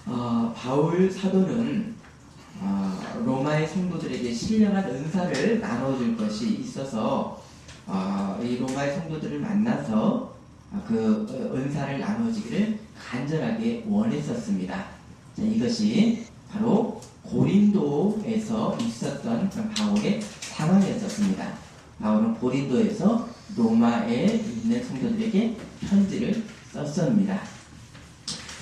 바울 사도는 로마의 성도들에게 신령한 은사를 나눠줄 것이 있어서 이 로마의 성도들을 만나서 그 은사를 나눠주기를 간절하게 원했었습니다. 자, 이것이 바로 고린도에서 있었던 그런 바울의 상황이었습니다. 바울은 고린도에서 로마에 있는 성도들에게 편지를 썼습니다.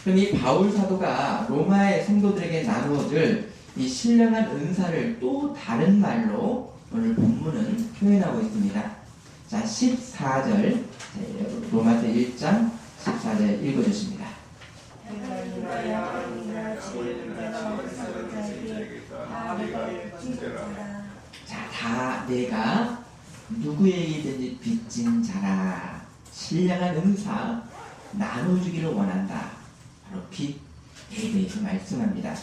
그럼 이 바울 사도가 로마의 성도들에게 나누어줄 이 신령한 은사를 또 다른 말로 오늘 본문은 표현하고 있습니다. 자, 14절, 로마서 1장 14절 읽어주십니다. 자, 다 내가 누구에게든지 빚진 자라. 신령한 은사 나눠주기를 원한다. 바로 빚에 대해서 말씀합니다.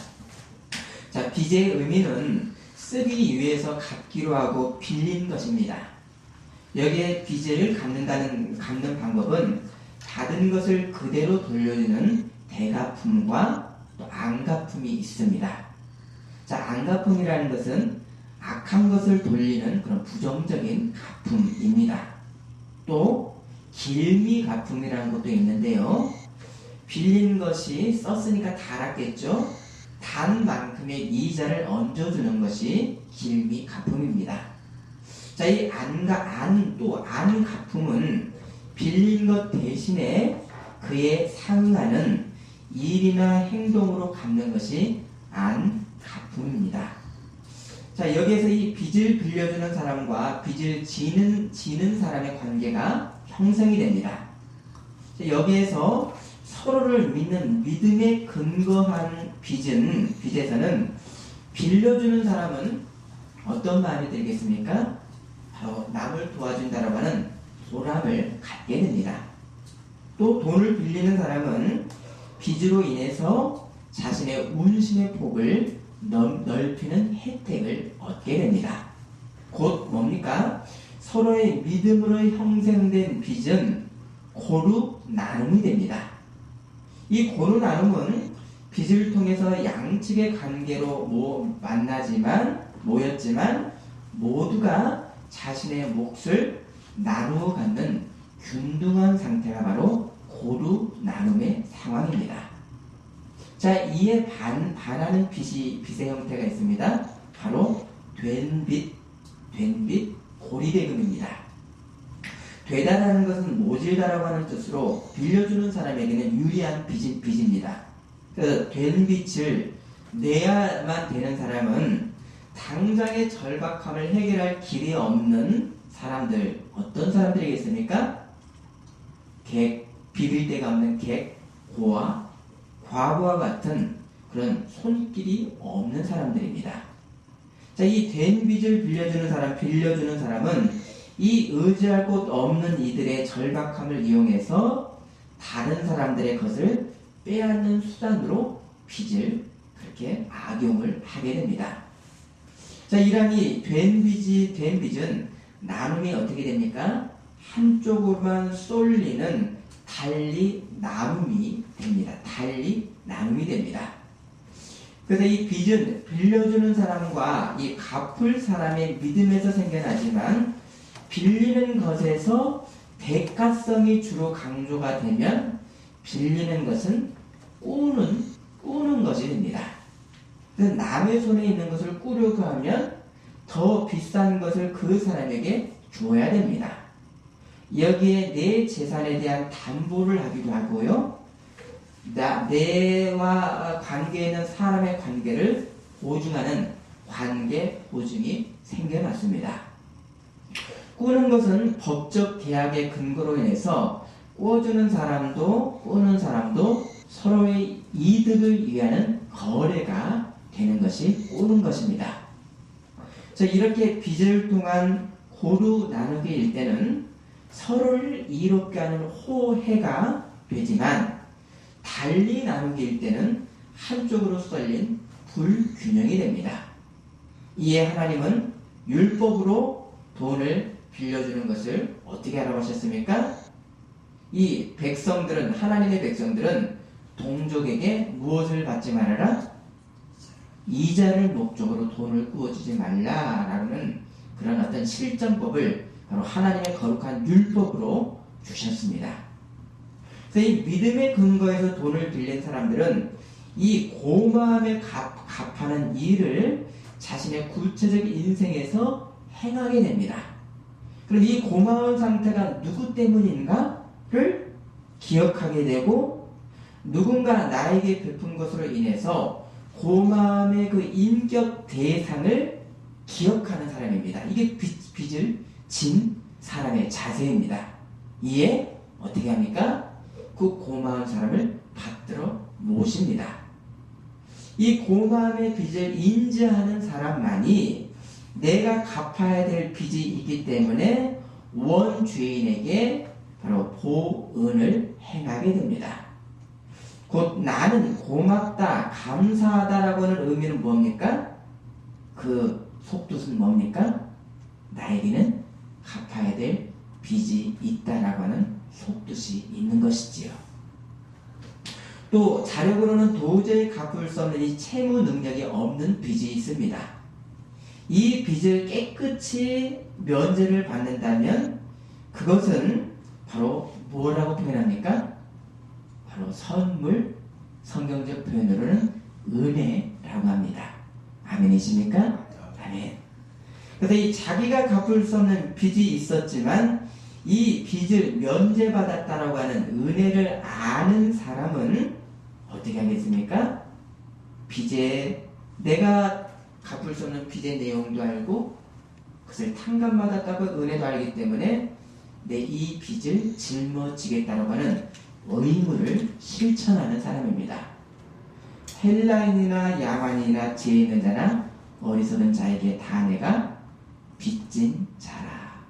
자, 빚의 의미는 쓰기 위해서 갚기로 하고 빌린 것입니다. 여기에 빚을 갚는 방법은 받은 것을 그대로 돌려주는 대갚음과 또 안갚음이 있습니다. 자, 안갚음이라는 것은 악한 것을 돌리는 그런 부정적인 갚음입니다. 또 길미갚음이라는 것도 있는데요. 빌린 것이 썼으니까 달았겠죠. 단 만큼의 이자를 얹어주는 것이 길미갚음입니다. 자, 이 안갚음은 빌린 것 대신에 그에 상응하는 일이나 행동으로 갚는 것이 안갚음입니다. 자, 여기에서 이 빚을 빌려주는 사람과 빚을 지는 사람의 관계가 형성이 됩니다. 자, 여기에서 서로를 믿는 믿음에 근거한 빚에서는 빌려주는 사람은 어떤 마음이 들겠습니까? 바로 남을 도와준다라고 하는 보람을 갖게 됩니다. 또 돈을 빌리는 사람은 빚으로 인해서 자신의 운신의 폭을 넓히는 혜택을 얻게 됩니다. 곧 뭡니까? 서로의 믿음으로 형성된 빚은 고루 나눔이 됩니다. 이 고루 나눔은 빚을 통해서 양측의 관계로 모였지만 모두가 자신의 몫을 나누어 갖는 균등한 상태가 바로 고루 나눔의 상황입니다. 자, 이에 반하는 빚의 형태가 있습니다. 바로 된 빚, 고리대금입니다. 되다라는 것은 모질다라고 하는 뜻으로 빌려주는 사람에게는 유리한 빚입니다. 그 된 빚을 내야만 되는 사람은 당장의 절박함을 해결할 길이 없는 사람들, 어떤 사람들이겠습니까? 비빌 데가 없는 과부와 같은 그런 손길이 없는 사람들입니다. 자, 이 된 빚을 빌려주는 사람은 이 의지할 곳 없는 이들의 절박함을 이용해서 다른 사람들의 것을 빼앗는 수단으로 빚을 그렇게 악용을 하게 됩니다. 자, 이러한 이 된 빚은 나눔이 어떻게 됩니까? 한쪽으로만 쏠리는 달리 나눔이 됩니다. 그래서 이 빚은 빌려주는 사람과 이 갚을 사람의 믿음에서 생겨나지만 빌리는 것에서 대가성이 주로 강조가 되면 빌리는 것은 꾸는 것이 됩니다. 그래서 남의 손에 있는 것을 꾸려고 하면 더 비싼 것을 그 사람에게 주어야 됩니다. 여기에 내 재산에 대한 담보를 하기도 하고요. 내와 관계에 있는 사람의 관계를 보증하는 관계 보증이 생겨났습니다. 꾸는 것은 법적 계약의 근거로 인해서 꾸어주는 사람도 꾸는 사람도 서로의 이득을 위하는 거래가 되는 것이 꾸는 것입니다. 자, 이렇게 빚을 통한 고루 나누기일 때는 서로를 이롭게 하는 호혜가 되지만 달리 나누기일 때는 한쪽으로 쏠린 불균형이 됩니다. 이에 하나님은 율법으로 돈을 빌려주는 것을 어떻게 하라고 하셨습니까? 이 백성들은, 하나님의 백성들은 동족에게 무엇을 받지 말아라? 이자를 목적으로 돈을 꾸어주지 말라라는 그런 어떤 실전법을 바로 하나님의 거룩한 율법으로 주셨습니다. 그래서 이 믿음의 근거에서 돈을 빌린 사람들은 이 고마움에 갚하는 일을 자신의 구체적 인생에서 행하게 됩니다. 그럼 이 고마운 상태가 누구 때문인가를 기억하게 되고 누군가 나에게 베푼 것으로 인해서 고마움의 그 인격 대상을 기억하는 사람입니다. 이게 빚을 진 사람의 자세입니다. 이에 어떻게 합니까? 그 고마운 사람을 받들어 모십니다. 이 고마움의 빚을 인지하는 사람만이 내가 갚아야 될 빚이 있기 때문에 원죄인에게 바로 보은을 행하게 됩니다. 곧 나는 고맙다, 감사하다라고 하는 의미는 뭡니까? 그 속뜻은 뭡니까? 나에게는 갚아야 될 빚이 있다라고 하는 속뜻이 있는 것이지요. 또 자력으로는 도저히 갚을 수 없는 이 채무 능력이 없는 빚이 있습니다. 이 빚을 깨끗이 면제를 받는다면 그것은 바로 뭐라고 표현합니까? 바로 선물, 성경적 표현으로는 은혜라고 합니다. 아멘이십니까? 아멘. 그래서 이 자기가 갚을 수 없는 빚이 있었지만 이 빚을 면제받았다라고 하는 은혜를 아는 사람은 어떻게 하겠습니까? 내가 갚을 수 없는 빚의 내용도 알고 그것을 탕감받았다고 은혜도 알기 때문에 내 이 빚을 짊어지겠다라고 하는 의무를 실천하는 사람입니다. 헬라인이나 야만이나 지혜 있는 자나 어리석은 자에게 다 내가 빚진 자라.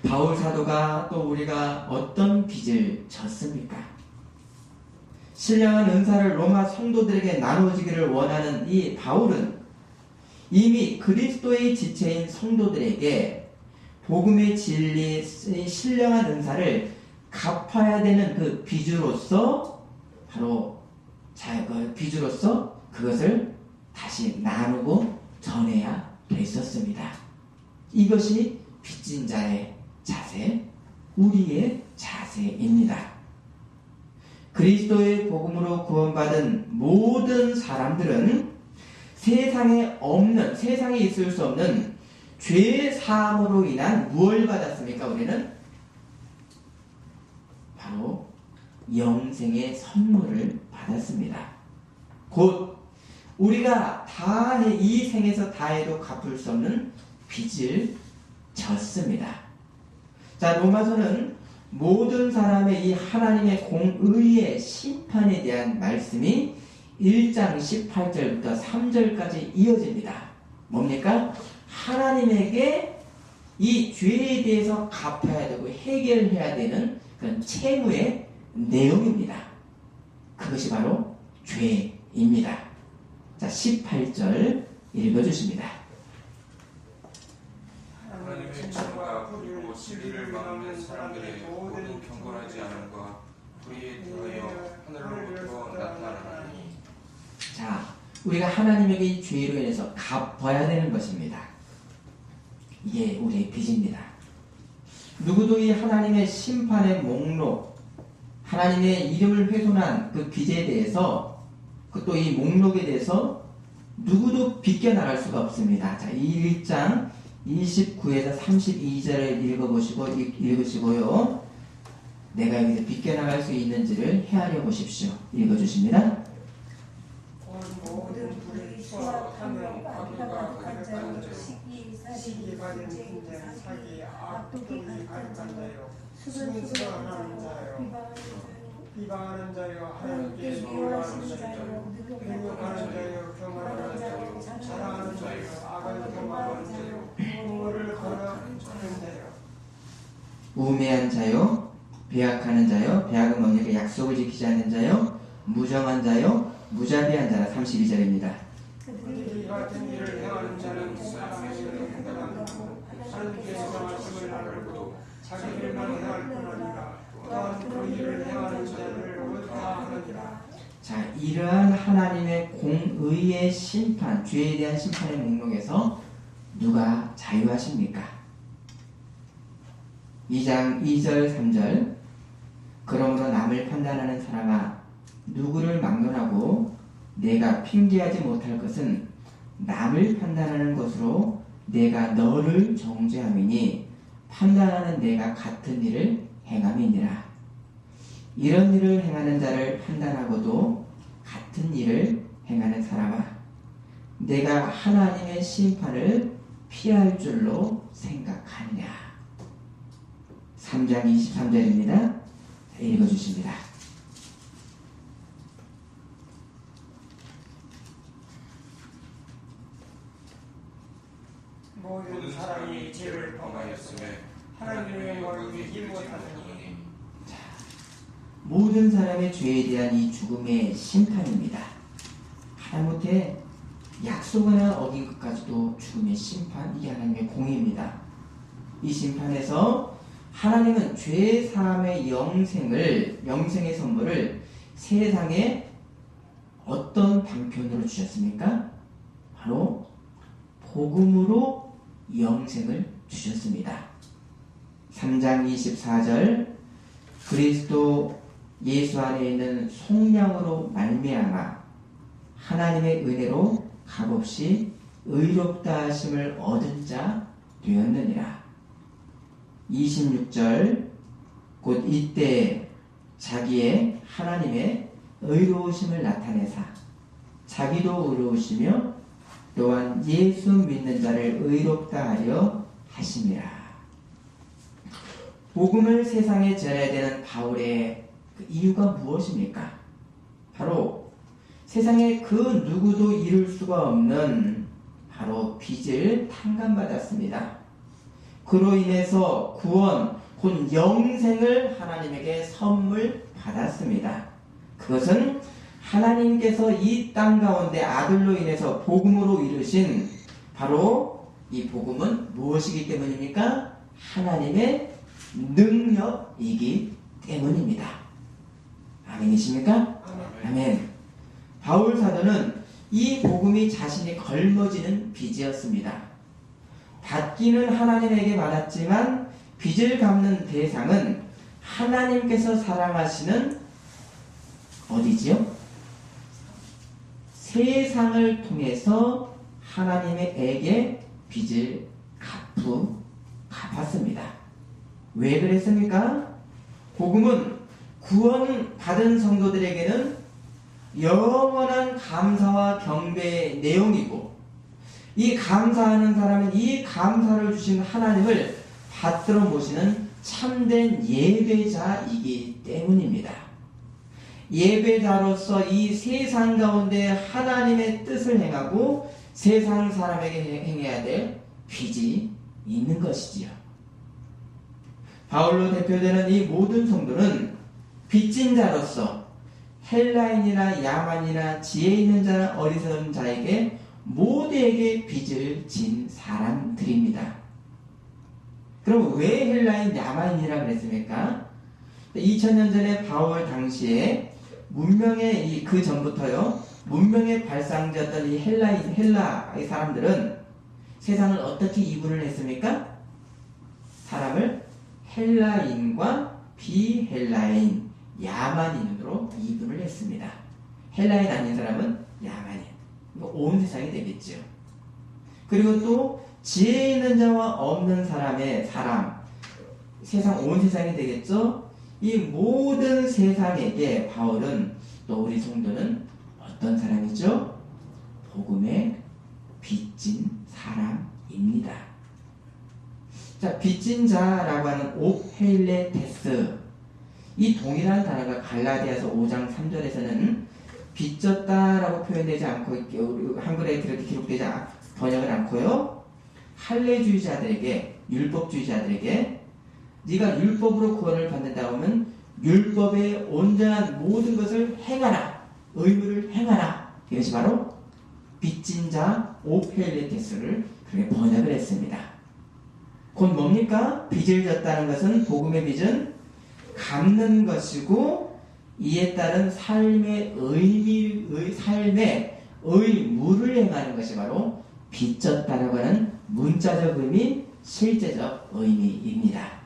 바울 사도가 또 우리가 어떤 빚을 졌습니까? 신령한 은사를 로마 성도들에게 나누어지기를 원하는 이 바울은 이미 그리스도의 지체인 성도들에게 복음의 진리의 신령한 은사를 갚아야 되는 그 빚으로서 바로 빚으로서 그것을 다시 나누고 전해야 됐었습니다. 이것이 빚진 자의 자세, 우리의 자세입니다. 그리스도의 복음으로 구원받은 모든 사람들은 세상에 있을 수 없는 죄 사함으로 인한 무엇을 받았습니까? 우리는 바로 영생의 선물을 받았습니다. 곧 우리가 이 생에서 다 해도 갚을 수 없는 빚을 졌습니다. 자, 로마서는 모든 사람의 이 하나님의 공의의 심판에 대한 말씀이 1장 18절부터 3절까지 이어집니다. 뭡니까? 하나님에게 이 죄에 대해서 갚아야 되고 해결해야 되는 그런 채무의 내용입니다. 그것이 바로 죄입니다. 자, 18절 읽어주십니다. 하나님의 진노가 그리고 진리를 막는 사람들의 모두 경건하지 않음과 불의에 대하여 하늘로부터 나타나나니. 자, 우리가 하나님에게 이 죄로 인해서 갚아야 되는 것입니다. 이게 우리의 빚입니다. 누구도 이 하나님의 심판의 목록, 하나님의 이름을 훼손한 그 빚에 대해서, 또 이 목록에 대해서 누구도 비껴나갈 수가 없습니다. 자, 이 1장 29에서 32절을 읽으시고요. 내가 여기서 비껴나갈 수 있는지를 헤아려 보십시오. 읽어주십니다. 모든 불의 수확하며 악도가 가득한 자요 시기 받은 분쟁 사기 악독이 가득한 자요 수근수근한 자요 비방하는 자요 하나님께 미워하시는 자요 능욕하는 자요 교만하는 자요 자랑하는 자요 악을 경험하는 자요 공을 거역하는 자요 우매한 자요 배악하는 자요 배악은 뭡니까? 약속을 지키지 않는 자요 무정한 자요 무자비한 자라. 32절입니다. 그들이 같은 일을 행하는 자는 사랑에서는 행하고 하나님께서 정하심을 알고 자기들만 행할 뿐 아니라 또한 그 일을 행하는 자를 옳다 이러한 하나님의 공의의 심판, 죄에 대한 심판의 목록에서 누가 자유하십니까? 2장 2절 3절 그러므로 남을 판단하는 사람아 누구를 막론하고 내가 핑계하지 못할 것은 남을 판단하는 것으로 내가 너를 정죄함이니 판단하는 내가 같은 일을 행함이니라. 이런 일을 행하는 자를 판단하고도 같은 일을 행하는 사람아 내가 하나님의 심판을 피할 줄로 생각하느냐. 3장 23절입니다. 읽어주십니다. 모든 사람이 죄를 범하였음에 하나님의 영광을 이기지 못하느니 모든 사람의 죄에 대한 이 죽음의 심판입니다. 하다못해 약속 하나 어긴 것까지도 죽음의 심판, 이게 하나님의 공의입니다. 이 심판에서 하나님은 죄 사함의 영생의 선물을 세상에 어떤 방편으로 주셨습니까? 바로 복음으로 영생을 주셨습니다. 3장 24절 그리스도 예수 안에 있는 속량으로 말미암아 하나님의 은혜로 값없이 의롭다 하심을 얻은 자 되었느니라. 26절 곧 이때 자기의 하나님의 의로우심을 나타내사 자기도 의로우시며 또한 예수 믿는 자를 의롭다 하려 하심이라. 복음을 세상에 전해야 되는 바울의 그 이유가 무엇입니까? 바로 세상에 그 누구도 이룰 수가 없는 바로 빚을 탕감받았습니다. 그로 인해서 구원, 곧 영생을 하나님에게 선물 받았습니다. 그것은 하나님께서 이 땅 가운데 아들로 인해서 복음으로 이루신 바로 이 복음은 무엇이기 때문입니까? 하나님의 능력이기 때문입니다. 아멘이십니까? 아멘. 바울 사도는 이 복음이 자신이 걸머지는 빚이었습니다. 받기는 하나님에게 받았지만 빚을 갚는 대상은 하나님께서 사랑하시는 어디지요? 세상을 통해서 하나님에게 빚을 갚았습니다. 왜 그랬습니까? 복음은 구원 받은 성도들에게는 영원한 감사와 경배의 내용이고 이 감사하는 사람은 이 감사를 주신 하나님을 받들어 모시는 참된 예배자이기 때문입니다. 예배자로서 이 세상 가운데 하나님의 뜻을 행하고 세상 사람에게 행해야 될 빚이 있는 것이지요. 바울로 대표되는 이 모든 성도는 빚진 자로서 헬라인이나 야만이나 지혜 있는 자나 어리석은 자에게 모두에게 빚을 진 사람들입니다. 그럼 왜 헬라인, 야만이라 그랬습니까? 2000년 전에 바울 당시에 문명의 그 전부터요, 문명의 발상자였던 이 헬라의 사람들은 세상을 어떻게 이분을 했습니까? 사람을 헬라인과 비헬라인, 야만인으로 이분을 했습니다. 헬라인 아닌 사람은 야만인. 이거 온 세상이 되겠죠. 그리고 또 지혜 있는 자와 없는 사람의 세상 온 세상이 되겠죠. 이 모든 세상에게 바울은 또 우리 성도는 어떤 사람이죠? 복음에 빚진 사람입니다. 자, 빚진 자라고 하는 오펠레테스, 이 동일한 단어가 갈라디아서 5장 3절에서는 빚졌다라고 표현되지 않고 한글에 그렇게 기록되지 번역을 않고요, 할례주의자들에게, 율법주의자들에게 네가 율법으로 구원을 받는다고 하면 율법의 온전한 모든 것을 행하라, 의무를 행하라. 이것이 바로 빚진 자 오펠레테스를 그렇게 번역을 했습니다. 곧 뭡니까? 빚을 졌다는 것은, 복음의 빚은 갚는 것이고 이에 따른 삶의 삶의 의무를 행하는 것이 바로 빚졌다라고 하는 문자적 의미, 실제적 의미입니다.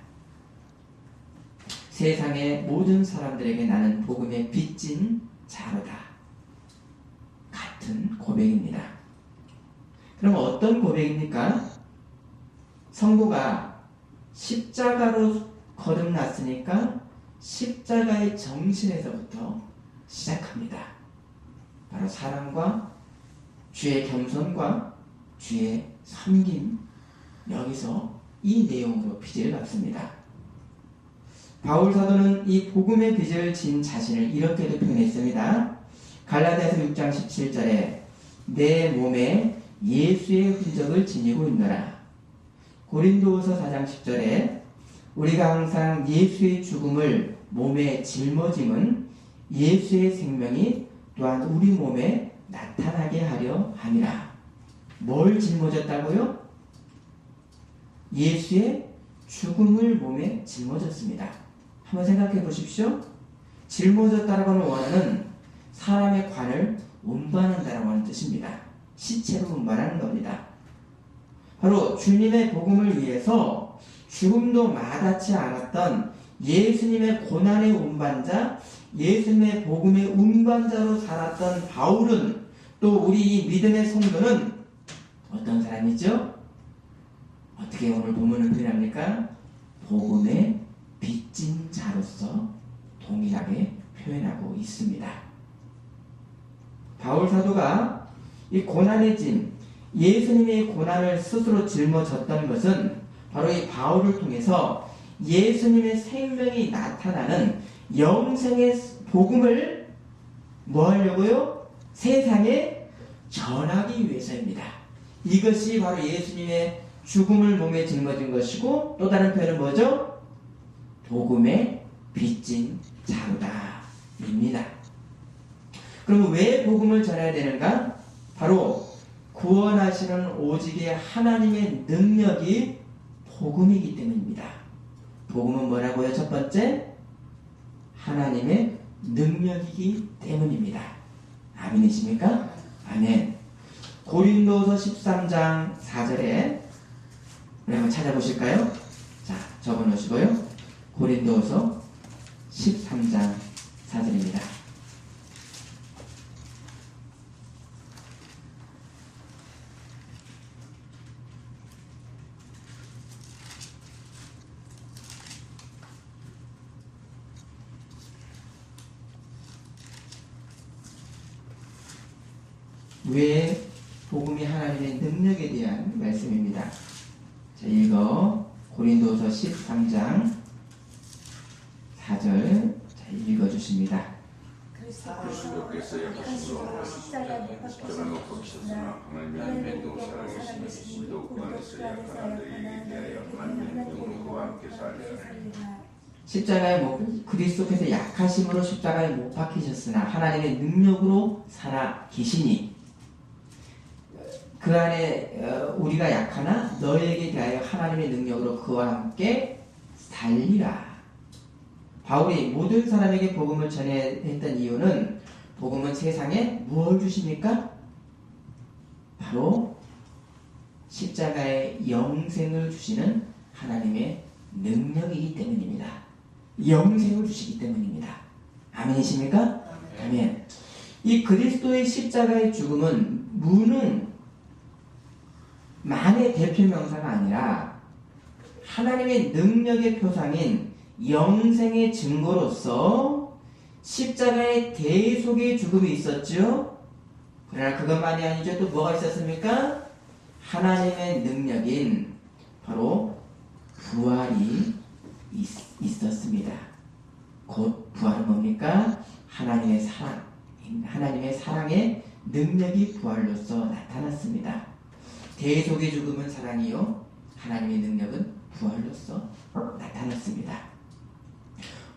세상의 모든 사람들에게 나는 복음의 빚진 자로다. 같은 고백입니다. 그럼 어떤 고백입니까? 성도가 십자가로 거듭났으니까 십자가의 정신에서부터 시작합니다. 바로 사랑과 주의 겸손과 주의 섬김, 여기서 이 내용으로 빚을 갚습니다. 바울 사도는 이 복음의 빚을 진 자신을 이렇게도 표현했습니다. 갈라디아서 6장 17절에 내 몸에 예수의 흔적을 지니고 있노라. 고린도후서 4장 10절에 우리가 항상 예수의 죽음을 몸에 짊어짐은 예수의 생명이 또한 우리 몸에 나타나게 하려 함이라. 뭘 짊어졌다고요? 예수의 죽음을 몸에 짊어졌습니다. 한번 생각해 보십시오. 짊어졌다라고 하는 원어는 사람의 관을 운반한다라고 하는 뜻입니다. 시체로 운반하는 겁니다. 바로 주님의 복음을 위해서 죽음도 마다치 않았던 예수님의 고난의 운반자, 예수님의 복음의 운반자로 살았던 바울은, 또 우리 이 믿음의 성도는 어떤 사람이죠? 어떻게 오늘 본문을 표현합니까? 복음의 빚진 자로서 동일하게 표현하고 있습니다. 바울 사도가 이 고난의 짐, 예수님의 고난을 스스로 짊어졌던 것은 바로 이 바울을 통해서 예수님의 생명이 나타나는 영생의 복음을 뭐 하려고요? 세상에 전하기 위해서입니다. 이것이 바로 예수님의 죽음을 몸에 짊어진 것이고, 또 다른 표현은 뭐죠? 복음의 빚진 자로다 입니다. 그럼 왜 복음을 전해야 되는가? 바로 구원하시는 오직의 하나님의 능력이 복음이기 때문입니다. 복음은 뭐라고요? 첫 번째, 하나님의 능력이기 때문입니다. 아멘이십니까? 아멘. 고린도서 13장 4절에 우리 한번 찾아보실까요? 자, 적어놓으시고요. 고린도서 13장 4절입니다. 왜 복음이 하나님의 능력에 대한 말씀입니다. 자, 읽어 고린도서 13장 4절 읽어주십니다. 그리스도께서 약하심으로 십자가에 못 박히셨으나 하나님의 능력으로 살아계시니 우리 가운데서 약한 사람들이 위하여 하나님의 능력으로 그와 함께 살리라. 십자가에 그리스도께서 약하심으로 십자가에 못 박히셨으나 하나님의 능력으로 살아 계시니, 그 안에 우리가 약하나 너에게 대하여 하나님의 능력으로 그와 함께 살리라. 바울이 모든 사람에게 복음을 전해야 했던 이유는, 복음은 세상에 무엇을 주십니까? 바로 십자가의 영생을 주시는 하나님의 능력이기 때문입니다. 영생을 주시기 때문입니다. 아멘이십니까? 아멘. 이 그리스도의 십자가의 죽음은 무능 만의 대표명사가 아니라 하나님의 능력의 표상인 영생의 증거로서 십자가의 대속의 죽음이 있었죠. 그러나 그것만이 아니죠. 또 뭐가 있었습니까? 하나님의 능력인 바로 부활이 있었습니다. 곧 부활은 뭡니까? 하나님의 사랑, 하나님의 사랑의 능력이 부활로서 나타났습니다. 대속의 죽음은 사랑이요, 하나님의 능력은 부활로서 나타났습니다.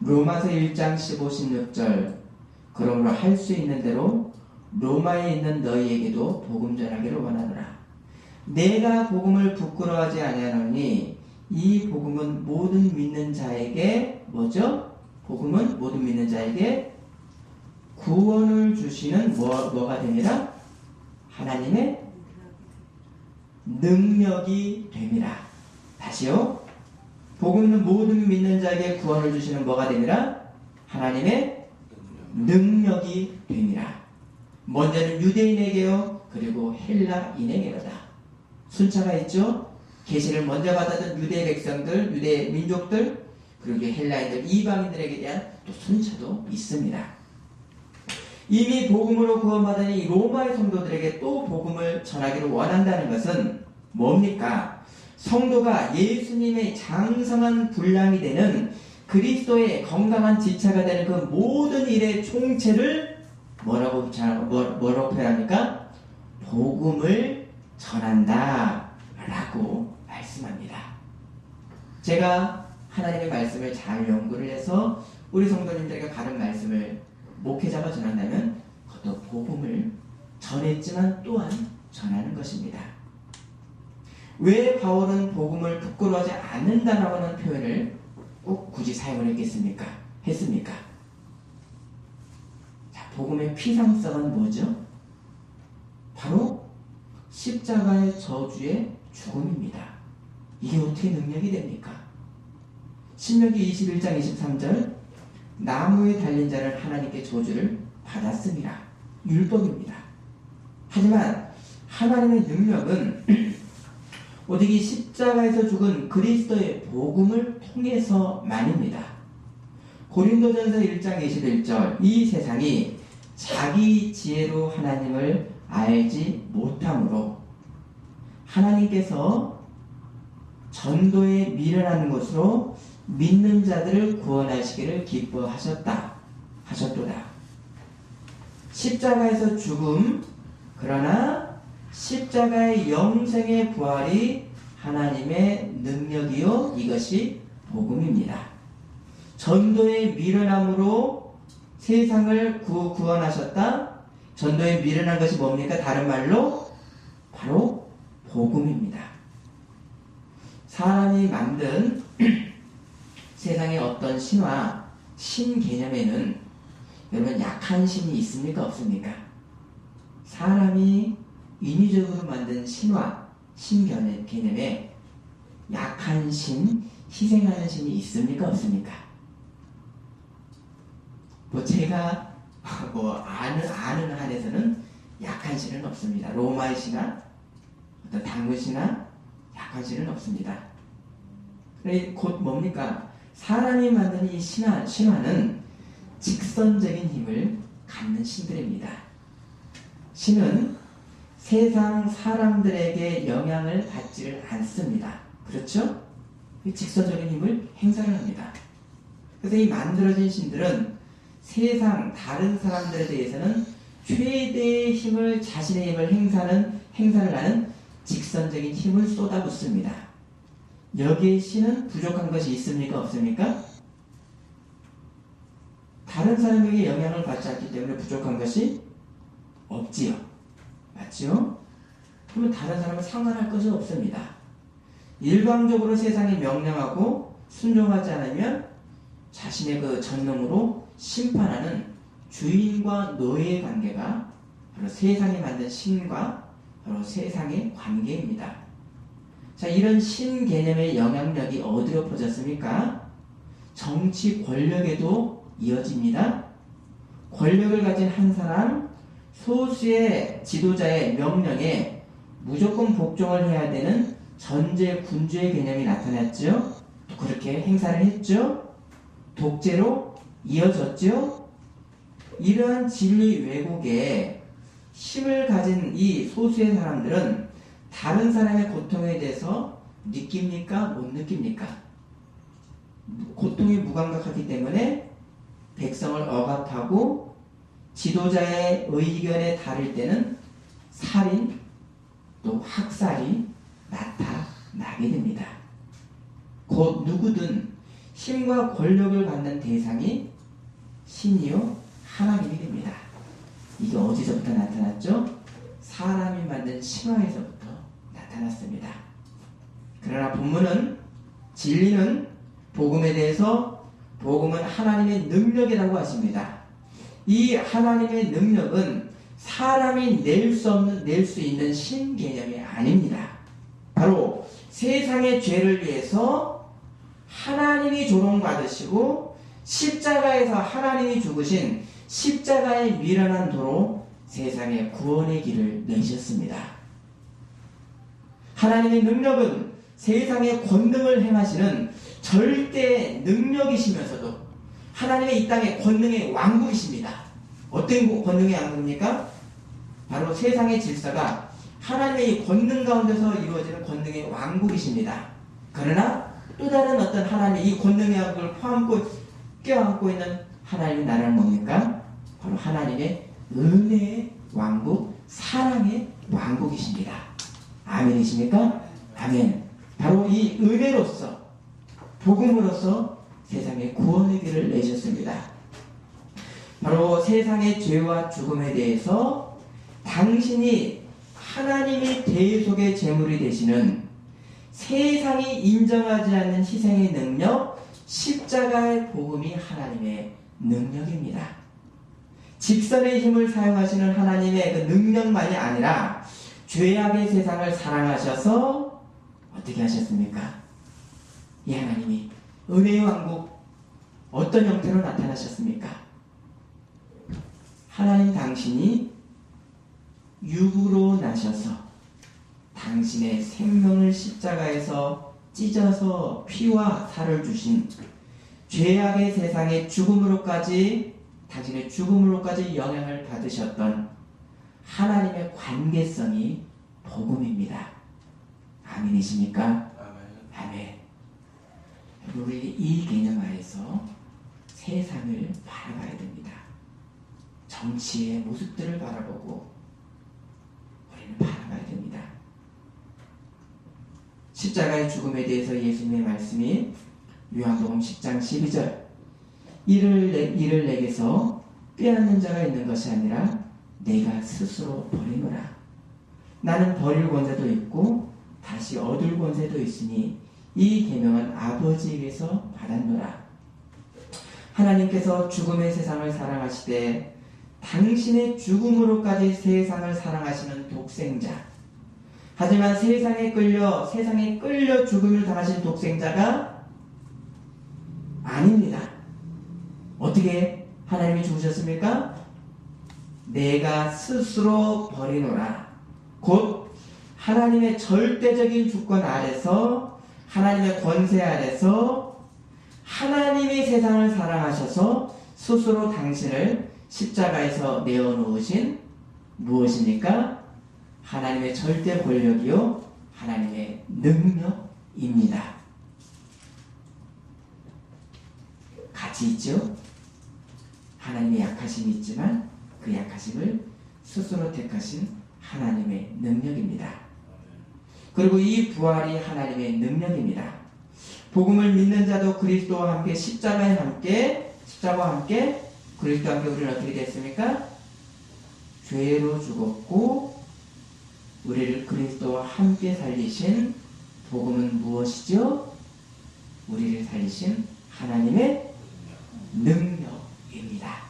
로마서 1장 15, 16절 그러므로 할 수 있는 대로 로마에 있는 너희에게도 복음 전하기를 원하노라. 내가 복음을 부끄러워하지 아니하노니 이 복음은 모든 믿는 자에게 뭐죠? 복음은 모든 믿는 자에게 구원을 주시는 뭐가 됩니다? 하나님의 능력이 됩니다. 다시요. 복음은 모든 믿는 자에게 구원을 주시는 뭐가 됩니다? 하나님의 능력이 됩니다. 먼저는 유대인에게요, 그리고 헬라인에게로다. 순차가 있죠. 계시를 먼저 받았던 유대 백성들, 유대 민족들, 그리고 헬라인들, 이방인들에게 대한 또 순차도 있습니다. 이미 복음으로 구원받은 이 로마의 성도들에게 또 복음을 전하기를 원한다는 것은 뭡니까? 성도가 예수님의 장성한 분량이 되는 그리스도의 건강한 지체가 되는 그 모든 일의 총체를 뭐라고 표현합니까? 복음을 전한다 라고 말씀합니다. 제가 하나님의 말씀을 잘 연구를 해서 우리 성도님들에게 바른 말씀을 목회자가 전한다면 그것도 복음을 전했지만 또한 전하는 것입니다. 왜 바울은 복음을 부끄러워하지 않는다라고 하는 표현을 꼭 굳이 사용을 했습니까? 자, 복음의 피상성은 뭐죠? 바로 십자가의 저주의 죽음입니다. 이게 어떻게 능력이 됩니까? 신명기 21장 23절 나무에 달린 자는 하나님께 저주를 받았습니다. 율법입니다. 하지만 하나님의 능력은 오직 이 십자가에서 죽은 그리스도의 복음을 통해서만입니다. 고린도전서 1장 21절 이 세상이 자기 지혜로 하나님을 알지 못함으로 하나님께서 전도에 미련한 것으로 믿는 자들을 구원하시기를 기뻐하셨도다. 십자가에서 죽음, 그러나 십자가의 영생의 부활이 하나님의 능력이요 이것이 복음입니다. 전도에 미련함으로 세상을 구원하셨다. 전도에 미련한 것이 뭡니까? 다른 말로 바로 복음입니다. 사람이 만든 세상의 어떤 신화, 신 개념에는 여러분 약한 신이 있습니까? 없습니까? 사람이 인위적으로 만든 신화, 신 개념에 약한 신, 희생하는 신이 있습니까? 없습니까? 제가 아는 한에서는 약한 신은 없습니다. 로마의 신화, 어떤 당군 신화, 약한 신은 없습니다. 곧 뭡니까? 사람이 만든 이 신화는 직선적인 힘을 갖는 신들입니다. 신은 세상 사람들에게 영향을 받지를 않습니다. 그렇죠? 직선적인 힘을 행사를 합니다. 그래서 이 만들어진 신들은 세상 다른 사람들에 대해서는 최대의 힘을, 자신의 힘을 행사를 하는 직선적인 힘을 쏟아붓습니다. 여기에 신은 부족한 것이 있습니까? 없습니까? 다른 사람에게 영향을 받지 않기 때문에 부족한 것이 없지요. 맞죠? 그러면 다른 사람은 상관할 것이 없습니다. 일방적으로 세상에 명령하고 순종하지 않으면 자신의 그 전능으로 심판하는 주인과 노예의 관계가 바로 세상이 만든 신과 바로 세상의 관계입니다. 자, 이런 신 개념의 영향력이 어디로 퍼졌습니까? 정치 권력에도 이어집니다. 권력을 가진 한 사람, 소수의 지도자의 명령에 무조건 복종을 해야 되는 전제 군주의 개념이 나타났죠. 또 그렇게 행사를 했죠. 독재로 이어졌죠. 이러한 진리 왜곡에 힘을 가진 이 소수의 사람들은 다른 사람의 고통에 대해서 느낍니까? 못 느낍니까? 고통이 무감각하기 때문에 백성을 억압하고 지도자의 의견에 다를 때는 살인 또 학살이 나타나게 됩니다. 곧 누구든 힘과 권력을 갖는 대상이 신이요 하나님이 됩니다. 이게 어디서부터 나타났죠? 사람이 만든 신화에서부터 나타났습니다. 그러나 본문은 진리는 복음에 대해서 복음은 하나님의 능력이라고 하십니다. 이 하나님의 능력은 사람이 낼 수 있는 신개념이 아닙니다. 바로 세상의 죄를 위해서 하나님이 조롱받으시고 십자가에서 하나님이 죽으신 십자가의 미련한 도로 세상에 구원의 길을 내셨습니다. 하나님의 능력은 세상의 권능을 행하시는 절대 능력이시면서도 하나님의 이 땅의 권능의 왕국이십니다. 어떤 권능의 왕국입니까? 바로 세상의 질서가 하나님의 이 권능 가운데서 이루어지는 권능의 왕국이십니다. 그러나 또 다른 어떤 하나님의 이 권능의 왕국을 껴안고 있는 하나님의 나라는 뭡니까? 바로 하나님의 은혜의 왕국, 사랑의 왕국이십니다. 아멘이십니까? 아멘. 바로 이 은혜로서, 복음으로서 세상에 구원의 길을 내셨습니다. 바로 세상의 죄와 죽음에 대해서 당신이 하나님의 대속의 제물이 되시는 세상이 인정하지 않는 희생의 능력, 십자가의 복음이 하나님의 능력입니다. 직선의 힘을 사용하시는 하나님의 그 능력만이 아니라 죄악의 세상을 사랑하셔서 어떻게 하셨습니까? 이 하나님이 은혜의 왕국 어떤 형태로 나타나셨습니까? 하나님 당신이 육으로 나셔서 당신의 생명을 십자가에서 찢어서 피와 살을 주신 죄악의 세상의 죽음으로까지 당신의 죽음으로까지 영향을 받으셨던 하나님의 관계성이 복음입니다. 아멘이십니까? 아멘. 우리 이 개념 하에서 세상을 바라봐야 됩니다. 정치의 모습들을 바라보고 우리는 바라봐야 됩니다. 십자가의 죽음에 대해서 예수님의 말씀이 요한복음 10장 12절 이를 내게서 빼앗는 자가 있는 것이 아니라 내가 스스로 버리노라. 나는 버릴 권세도 있고 다시 얻을 권세도 있으니 이 계명은 아버지에게서 받았노라. 하나님께서 죽음의 세상을 사랑하시되 당신의 죽음으로까지 세상을 사랑하시는 독생자. 하지만 세상에 끌려 죽음을 당하신 독생자가 아닙니다. 어떻게 하나님이 죽으셨습니까? 내가 스스로 버리노라. 곧 하나님의 절대적인 주권 아래서 하나님의 권세 아래서 하나님이 세상을 사랑하셔서 스스로 당신을 십자가에서 내어놓으신 무엇입니까? 하나님의 절대 권력이요 하나님의 능력입니다. 같이 있죠? 하나님의 약하심이 있지만 그 약하심을 스스로 택하신 하나님의 능력입니다. 그리고 이 부활이 하나님의 능력입니다. 복음을 믿는 자도 그리스도와 함께 십자가와 함께 그리스도와 함께 우리는 어떻게 됐습니까? 죄로 죽었고 우리를 그리스도와 함께 살리신 복음은 무엇이죠? 우리를 살리신 하나님의 능력입니다.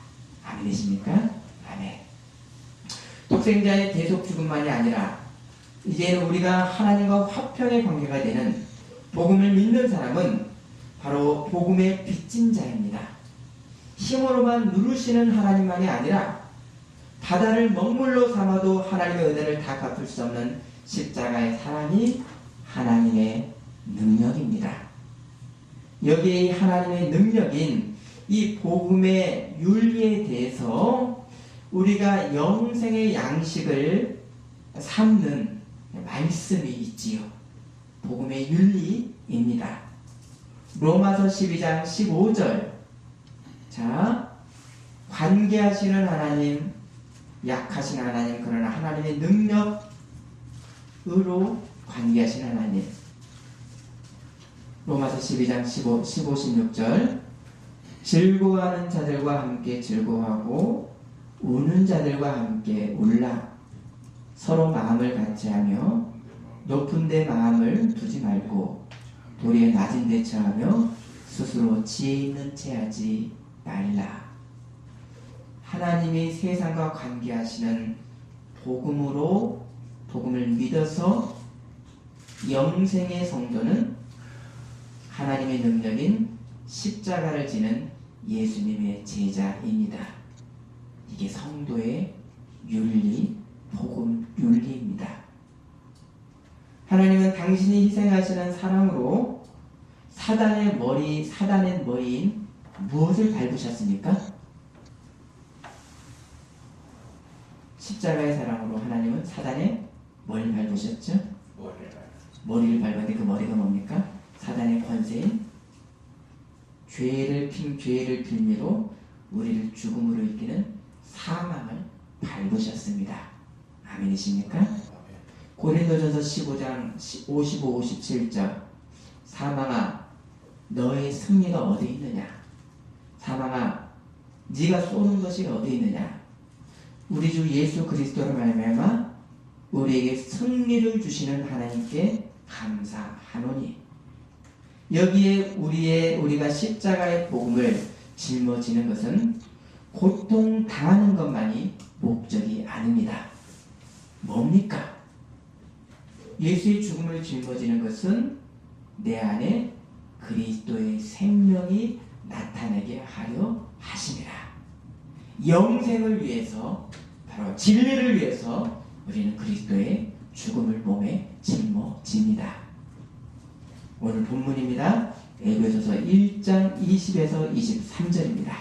아멘이십니까? 아멘. 독생자의 대속 죽음만이 아니라 이제는 우리가 하나님과 화평의 관계가 되는 복음을 믿는 사람은 바로 복음의 빚진 자입니다. 힘으로만 누르시는 하나님만이 아니라 바다를 먹물로 삼아도 하나님의 은혜를 다 갚을 수 없는 십자가의 사랑이 하나님의 능력입니다. 여기에 하나님의 능력인 이 복음의 윤리에 대해서 우리가 영생의 양식을 삼는 말씀이 있지요. 복음의 윤리입니다. 로마서 12장 15절. 자, 관계하시는 하나님, 약하신 하나님, 그러나 하나님의 능력으로 관계하신 하나님. 로마서 12장 15, 16절. 즐거워하는 자들과 함께 즐거워하고 우는 자들과 함께 울라. 서로 마음을 같이하며 높은 데 마음을 두지 말고 도리어 낮은 데 처하며 스스로 지혜 있는 채 하지 말라. 하나님이 세상과 관계하시는 복음으로 복음을 믿어서 영생의 성도는 하나님의 능력인 십자가를 지는 예수님의 제자입니다. 이게 성도의 윤리, 복음 윤리입니다. 하나님은 당신이 희생하시는 사랑으로 사단의 머리인 무엇을 밟으셨습니까? 십자가의 사랑으로 하나님은 사단의 뭘 밟으셨죠? 머리를 밟았는데 그 머리가 뭡니까? 사단의 권세인 죄를 빌미로 우리를 죽음으로 이끄는 사망을 밟으셨습니다. 아멘이십니까? 고린도전서 15장 55, 57절 사망아 너의 승리가 어디 있느냐? 사망아 네가 쏘는 것이 어디 있느냐? 우리 주 예수 그리스도로 말미암아 우리에게 승리를 주시는 하나님께 감사하노니 여기에 우리가 십자가의 복음을 짊어지는 것은 고통 당하는 것만이 목적이 아닙니다. 뭡니까? 예수의 죽음을 짊어지는 것은 내 안에 그리스도의 생명이 나타나게 하려 하심이라. 영생을 위해서 바로 진리를 위해서 우리는 그리스도의 죽음을 몸에 짊어집니다. 오늘 본문입니다. 에베소서 1장 20에서 23절입니다.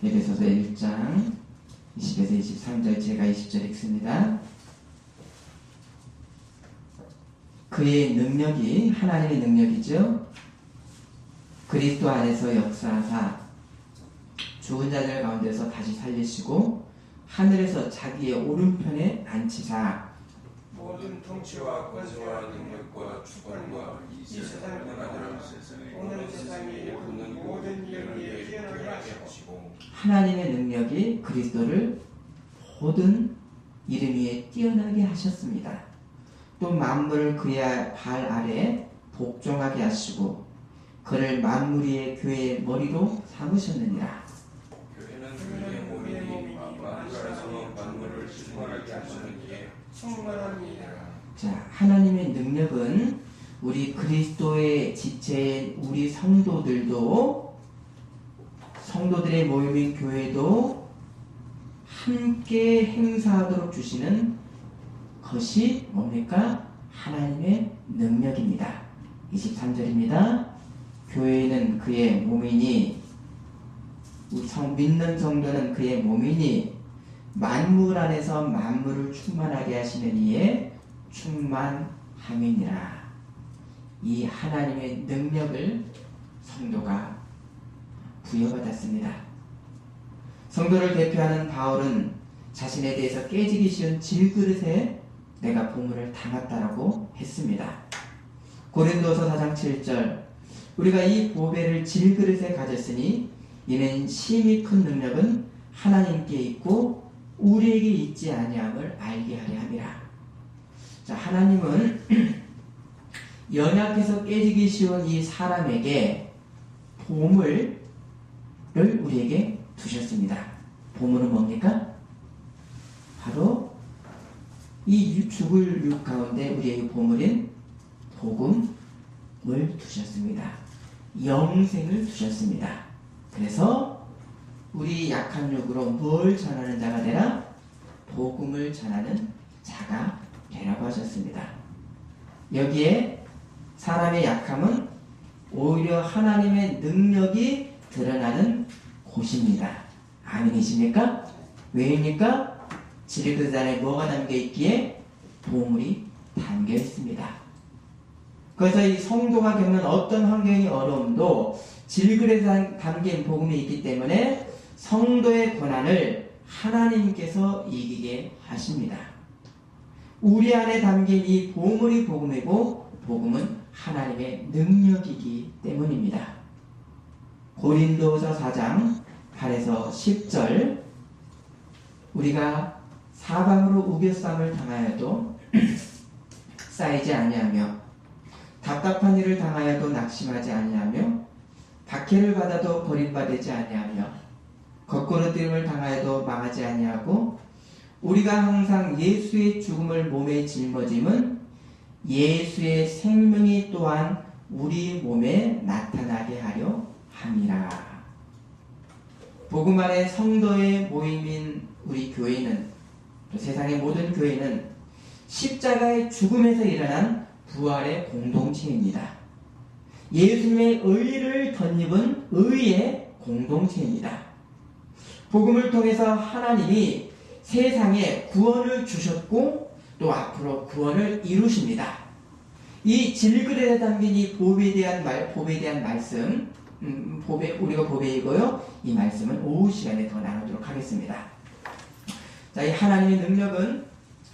에베소서 1장 20에서 23절 제가 20절 읽습니다. 그의 능력이 하나님의 능력이죠. 그리스도 안에서 역사하사 죽은 자들 가운데서 다시 살리시고 하늘에서 자기의 오른편에 앉히사 모든 통치와 권세와 능력과 주권과 이 세상을 떠나더라 오늘 세상에 붙는 모든 일을 뛰어나게 하시고 하나님의 능력이 그리스도를 모든 이름 위에 뛰어나게 하셨습니다. 또 만물을 그의 발 아래 복종하게 하시고 그를 만물 위의 교회의 머리로 삼으셨느니라. 교회는 그의 몸이니 만물 안에서 만물을 충만하게 하시는 이에 충만합니다. 자, 하나님의 능력은 우리 그리스도의 지체인 우리 성도들의 모임인 교회도 함께 행사하도록 주시는 것이 뭡니까? 하나님의 능력입니다. 23절입니다. 교회는 그의 몸이니 믿는 성도는 그의 몸이니 만물 안에서 만물을 충만하게 하시는 이에 충만함이니라. 이 하나님의 능력을 성도가 부여받았습니다. 성도를 대표하는 바울은 자신에 대해서 깨지기 쉬운 질그릇에 내가 보물을 담았다라고 했습니다. 고린도서 4장 7절 우리가 이 보배를 질그릇에 가졌으니 이는 심히 큰 능력은 하나님께 있고 우리에게 있지 아니함을 알게 하려 함이라. 자, 하나님은 연약해서 깨지기 쉬운 이 사람에게 보물을 우리에게 두셨습니다. 보물은 뭡니까? 바로 이 죽을 육 가운데 우리에게 보물인 복음을 두셨습니다. 영생을 두셨습니다. 그래서 우리 약한 육으로 뭘 전하는 자가 되라? 복음을 전하는 자가 되라고 하셨습니다. 여기에 사람의 약함은 오히려 하나님의 능력이 드러나는 곳입니다. 아멘이십니까? 왜입니까? 질그릇 안에 뭐가 담겨 있기에? 보물이 담겨 있습니다. 그래서 이 성도가 겪는 어떤 환경이 어려움도 질그릇에 담긴 복음이 있기 때문에 성도의 고난을 하나님께서 이기게 하십니다. 우리 안에 담긴 이 보물이 복음이고 복음은 하나님의 능력이기 때문입니다. 고린도서 4장 8에서 10절 우리가 사방으로 우겨쌈을 당하여도 쌓이지 아니하며 답답한 일을 당하여도 낙심하지 아니하며 박해를 받아도 버림받지 아니하며 거꾸러뜨림을 당하여도 망하지 아니하고 우리가 항상 예수의 죽음을 몸에 짊어짐은 예수의 생명이 또한 우리 몸에 나타나게 하려 함이라. 복음 안의 성도의 모임인 우리 교회는, 또 세상의 모든 교회는 십자가의 죽음에서 일어난 부활의 공동체입니다. 예수님의 의를 덧입은 의의 공동체입니다. 복음을 통해서 하나님이 세상에 구원을 주셨고 또 앞으로 구원을 이루십니다. 이 질글에 담긴 이 복에 대한 말씀, 우리가 복이고요. 이 말씀은 오후 시간에 더 나누도록 하겠습니다. 자, 이 하나님의 능력은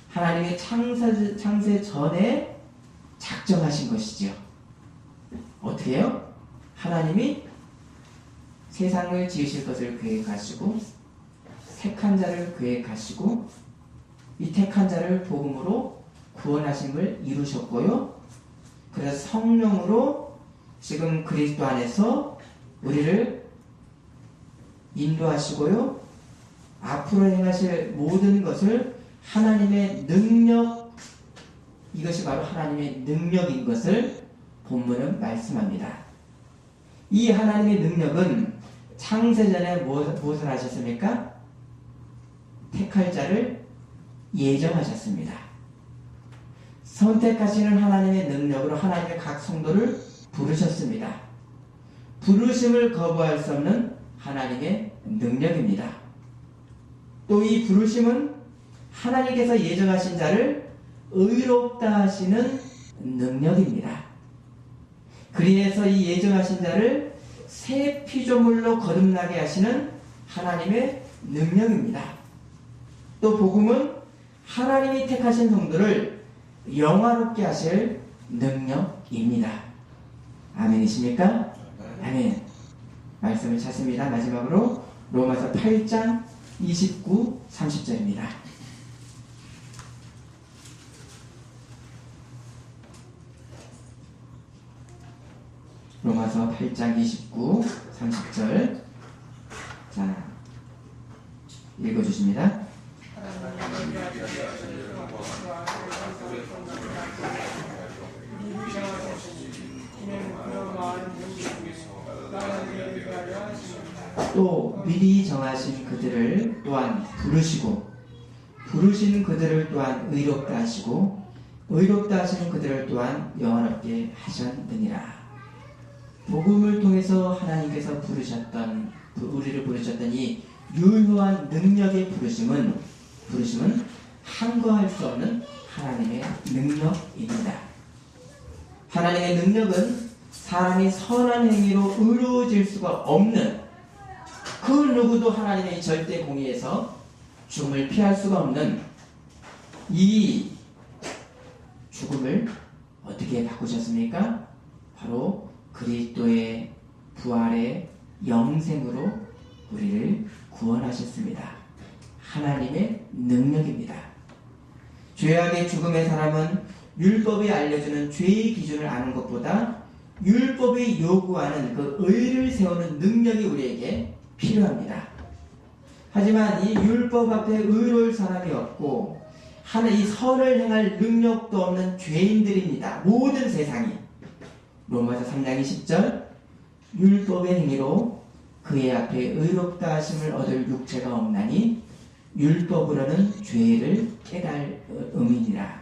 하나님의 창세 전에 작정하신 것이죠. 어떻게 해요? 하나님이 세상을 지으실 것을 계획하시고 택한 자를 계획하시고 이 택한 자를 복음으로 구원하심을 이루셨고요. 그래서 성령으로 지금 그리스도 안에서 우리를 인도하시고요. 앞으로 행하실 모든 것을 하나님의 능력, 이것이 바로 하나님의 능력인 것을 본문은 말씀합니다. 이 하나님의 능력은 창세전에 무엇을 하셨습니까? 택할 자를 예정하셨습니다. 선택하시는 하나님의 능력으로 하나님의 각 성도를 부르셨습니다. 부르심을 거부할 수 없는 하나님의 능력입니다. 또 이 부르심은 하나님께서 예정하신 자를 의롭다 하시는 능력입니다. 그리해서 이 예정하신 자를 새 피조물로 거듭나게 하시는 하나님의 능력입니다. 또 복음은 하나님이 택하신 성도를 영화롭게 하실 능력입니다. 아멘이십니까? 아멘. 말씀을 찾습니다. 마지막으로 로마서 8장 29, 30절입니다. 로마서 8장 29, 30절. 자, 읽어주십니다. 또 미리 정하신 그들을 또한 부르시고 부르신 그들을 또한 의롭다 하시고 의롭다 하시는 그들을 또한 영원롭게 하셨느니라. 복음을 통해서 하나님께서 우리를 부르셨던 이 유효한 능력의 부르심은 한거할 수 없는 하나님의 능력입니다. 하나님의 능력은 사람이 선한 행위로 의로워질 수가 없는, 그 누구도 하나님의 절대 공의에서 죽음을 피할 수가 없는 이 죽음을 어떻게 바꾸셨습니까? 바로 그리스도의 부활의 영생으로 우리를 구원하셨습니다. 하나님의 능력입니다. 죄악의 죽음의 사람은 율법이 알려주는 죄의 기준을 아는 것보다 율법이 요구하는 그 의를 세우는 능력이 우리에게 필요합니다. 하지만 이 율법 앞에 의로울 사람이 없고 이 선을 행할 능력도 없는 죄인들입니다. 모든 세상이. 로마서 3장 20절 율법의 행위로 그의 앞에 의롭다 하심을 얻을 육체가 없나니 율법으로는 죄를 깨달음이니라.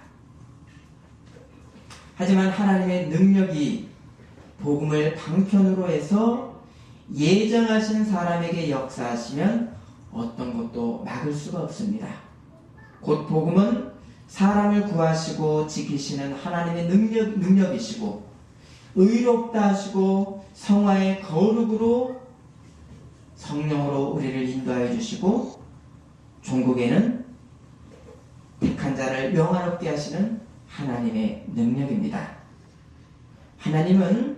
하지만 하나님의 능력이 복음을 방편으로 해서 예정하신 사람에게 역사하시면 어떤 것도 막을 수가 없습니다. 곧 복음은 사람을 구하시고 지키시는 하나님의 능력이시고 의롭다 하시고 성화의 거룩으로 성령으로 우리를 인도하여 주시고 종국에는 택한 자를 영화롭게 하시는 하나님의 능력입니다. 하나님은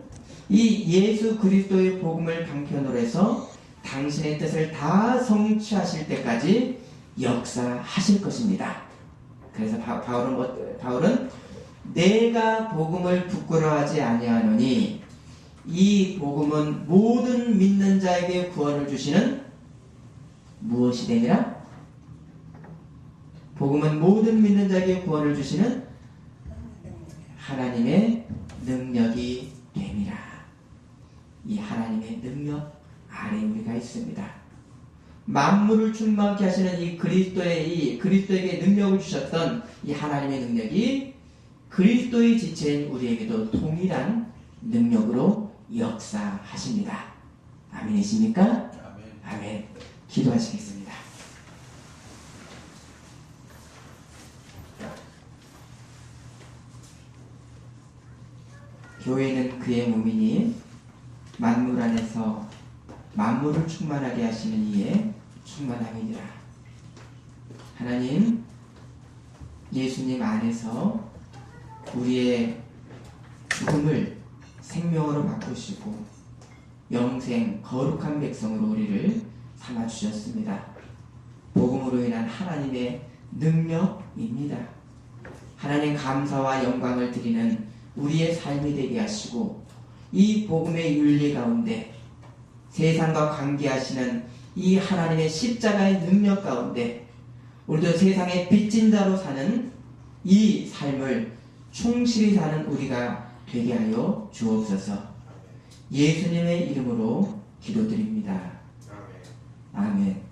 이 예수 그리스도의 복음을 방편으로 해서 당신의 뜻을 다 성취하실 때까지 역사하실 것입니다. 그래서 바울은 내가 복음을 부끄러워하지 아니하노니 이 복음은 모든 믿는 자에게 구원을 주시는 무엇이 됨이라? 복음은 모든 믿는 자에게 구원을 주시는 하나님의 능력이 됨이라. 이 하나님의 능력 아래 우리가 있습니다. 만물을 충만케 하시는 이 그리스도에게 능력을 주셨던 이 하나님의 능력이 그리스도의 지체인 우리에게도 동일한 능력으로 역사하십니다. 아멘이십니까? 아멘. 아멘. 기도하시겠습니다. 교회는 그의 몸이니 만물 안에서 만물을 충만하게 하시는 이의 충만함이니라. 하나님, 예수님 안에서 우리의 죽음을 생명으로 바꾸시고 영생 거룩한 백성으로 우리를 삼아주셨습니다. 복음으로 인한 하나님의 능력입니다. 하나님 감사와 영광을 드리는 우리의 삶이 되게 하시고 이 복음의 윤리 가운데 세상과 관계하시는 이 하나님의 십자가의 능력 가운데 우리도 세상의 빚진 자로 사는 이 삶을 충실히 사는 우리가 되게 하여 주옵소서. 예수님의 이름으로 기도드립니다. 아멘. 아멘.